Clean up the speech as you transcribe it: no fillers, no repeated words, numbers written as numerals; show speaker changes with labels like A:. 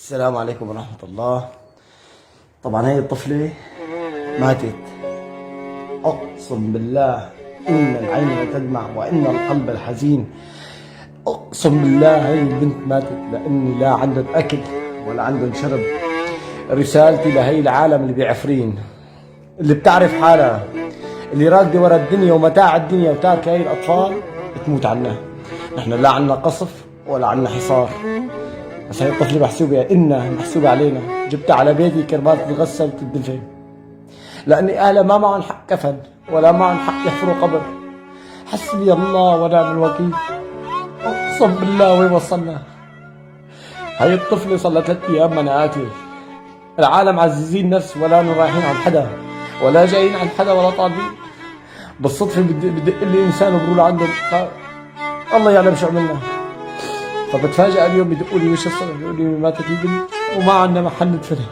A: السلام عليكم ورحمة الله. طبعا هي الطفلة ماتت. أقسم بالله إن العين لتدمع وإن القلب الحزين. أقسم بالله هي البنت ماتت لأني لا عندهم أكل ولا عندهم شرب. رسالتي لهي العالم اللي بعفرين، اللي بتعرف حالها، اللي راكدة ورا الدنيا ومتاع الدنيا وتاركة هي الأطفال تموت عنها. نحن لا عنا قصف ولا عنا حصار، بس هي الطفلة محسوبة إنها محسوبة علينا. جبتها على بيتي كرمال تتغسل وتدفن، لأني أهلها ما معهم حق كفن ولا معهم حق يحفروا قبر. حسبي الله ونعم الوكيل. أقسم بالله وين وصلنا. هي الطفلة صار لها 3 أيام ما آكل. العالم عزيزين نفس ولا رايحين عن حدا ولا جايين عن حدا ولا طالبين. بالصدفة بدق لي إنسان وبقول عندهم الله يعلم شو عملنا. فبتفاجئ اليوم بدقوا لي وش الصدف، بيقولوا لي ماتت البنت وما عندنا محل ندفنها.